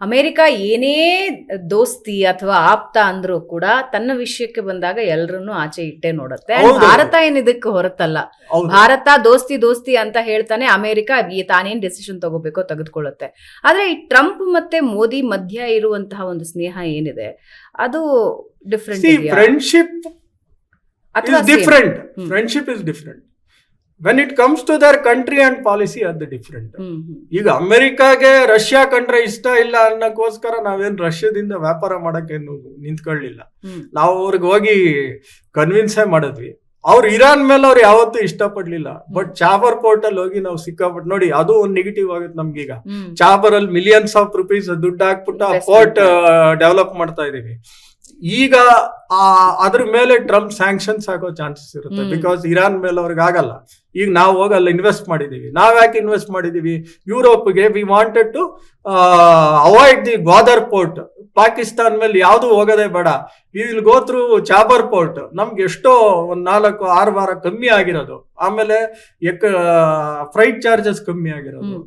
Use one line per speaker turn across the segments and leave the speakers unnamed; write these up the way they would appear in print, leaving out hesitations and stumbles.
America ಏನೇ ದೋಸ್ತಿ ಅಥವಾ ಆಪ್ತ ಅಂದ್ರೂ ಕೂಡ ತನ್ನ ವಿಷಯಕ್ಕೆ ಬಂದಾಗ ಎಲ್ಲರನ್ನು ಆಚೆ ಇಟ್ಟೆ ನೋಡುತ್ತೆ. ಭಾರತ ಏನ್ ಇದಕ್ಕೆ ಹೊರತಲ್ಲ. ಭಾರತ ದೋಸ್ತಿ ಅಂತ ಹೇಳ್ತಾನೆ ಅಮೆರಿಕ ತಾನೇನ್ ಡೆಸಿಷನ್ ತಗೋಬೇಕೋ ತೆಗೆದುಕೊಳ್ಳುತ್ತೆ. ಆದ್ರೆ ಈ ಟ್ರಂಪ್ ಮತ್ತೆ ಮೋದಿ ಮಧ್ಯ ಇರುವಂತಹ ಒಂದು ಸ್ನೇಹ ಏನಿದೆ ಅದು different.
Friendship is different. When it comes to their country and policy ಅದು ಡಿಫ್ರೆಂಟ್. ಈಗ ಅಮೆರಿಕಾಗೆ ರಷ್ಯಾ ಕಂಡ್ರೆ ಇಷ್ಟ ಇಲ್ಲ ಅನ್ನೋಕ್ಕೋಸ್ಕರ ನಾವೇನ್ ರಷ್ಯಾದಿಂದ ವ್ಯಾಪಾರ ಮಾಡಕ್ಕೇನು ನಿಂತ್ಕೊಳ್ಳಿಲ್ಲ. ನಾವು ಅವ್ರಿಗೆ ಹೋಗಿ ಕನ್ವಿನ್ಸೇ ಮಾಡಿದ್ವಿ. ಅವ್ರು ಇರಾನ್ ಮೇಲೆ ಅವ್ರು ಯಾವತ್ತೂ ಇಷ್ಟಪಡ್ಲಿಲ್ಲ. ಬಟ್ ಚಾಬರ್ ಪೋರ್ಟ್ ಅಲ್ಲಿ ಹೋಗಿ ನಾವು ಸಿಕ್ಕಾಪಟ್ಟು ನೋಡಿ, ಅದು ಒಂದು ನೆಗೆಟಿವ್ ಆಗುತ್ತೆ ನಮ್ಗೀಗ. ಚಾಬರ್ ಅಲ್ಲಿ millions of rupees ದುಡ್ಡು ಹಾಕ್ಬಿಟ್ಟು ಆ ಪೋರ್ಟ್ ಡೆವಲಪ್ ಮಾಡ್ತಾ ಇದೀವಿ. ಈಗ ಅದ್ರ ಮೇಲೆ ಟ್ರಂಪ್ ಸ್ಯಾಂಕ್ಷನ್ಸ್ ಆಗೋ ಚಾನ್ಸಸ್ ಇರುತ್ತೆ. ಬಿಕಾಸ್ ಇರಾನ್ ಮೇಲೆ ಅವ್ರಿಗೆ ಆಗಲ್ಲ. ಈಗ ನಾವು ಹೋಗಲ್ಲ ಇನ್ವೆಸ್ಟ್ ಮಾಡಿದೀವಿ. ನಾವ್ ಯಾಕೆ ಇನ್ವೆಸ್ಟ್ ಮಾಡಿದೀವಿ? ಯುರೋಪ್ಗೆ we wanted to avoid the Gwadar port. Pakistan ಮೇಲೆ ಯಾವ್ದು ಹೋಗೋದೇ ಬೇಡ. We will go through Chabahar port. ನಮ್ಗೆ ಎಷ್ಟೋ 4-6 ವಾರ ಕಮ್ಮಿ ಆಗಿರೋದು. ಆಮೇಲೆ ಫ್ರೈಟ್ ಚಾರ್ಜಸ್ ಕಮ್ಮಿ ಆಗಿರೋದು.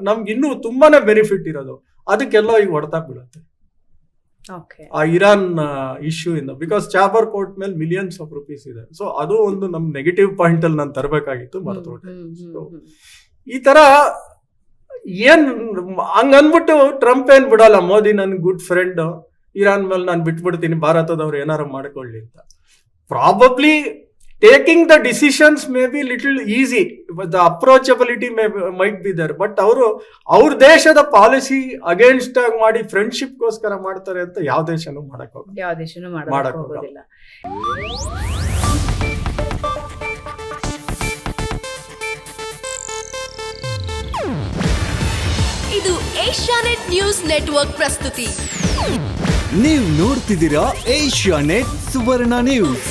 ನಮ್ಗೆ ಇನ್ನೂ ತುಂಬಾನೇ ಬೆನಿಫಿಟ್ ಇರೋದು. ಅದಕ್ಕೆಲ್ಲೋ ಈಗ ಹೊಡೆತ ಬೀಳುತ್ತೆ ಆ ಇರಾನ್ ಇಶ್ಯೂ ಇಂದ. ಬಿಕಾಸ್ ಚಾಬರ್ ಪೋರ್ಟ್ ಮೇಲೆ millions of rupees ಇದೆ. ಸೊ ಅದು ಒಂದು ನಮ್ ನೆಗೆಟಿವ್ ಪಾಯಿಂಟ್ ಅಲ್ಲಿ ನಾನು ತರಬೇಕಾಗಿತ್ತು, ಮರೆತುಬಿಟ್ಟೆ. ಈ ತರ ಏನ್ ಹಂಗನ್ಬಿಟ್ಟು ಟ್ರಂಪ್ ಏನ್ ಬಿಡಲ್ಲ, ಮೋದಿ ನನ್ ಗುಡ್ ಫ್ರೆಂಡ್, ಇರಾನ್ ಮೇಲೆ ನಾನು ಬಿಟ್ಬಿಡ್ತೀನಿ, ಭಾರತದವ್ರು ಏನಾರು ಮಾಡ್ಕೊಳ್ಳಿ ಅಂತ. Probably taking the decisions may be little easy, the approachability might be there. But ಅವ್ರ ದೇಶದ ಪಾಲಿಸಿ ಅಗೇನ್ಸ್ಟ್ ಆಗಿ ಮಾಡಿ ಫ್ರೆಂಡ್ಶಿಪ್ ಗೋಸ್ಕರ ಮಾಡ್ತಾರೆ ಅಂತ ಯಾವ ದೇಶನೂ ಮಾಡಕ್ ಹೋಗೋದಿಲ್ಲ.
ಇದು ಏಷ್ಯಾನೆಟ್ ನ್ಯೂಸ್ ನೆಟ್ವರ್ಕ್ ಪ್ರಸ್ತುತಿ.
ನೀವು ನೋಡ್ತಿದ್ದೀರಾ ಏಷ್ಯಾನೆಟ್ ಸುವರ್ಣ ನ್ಯೂಸ್.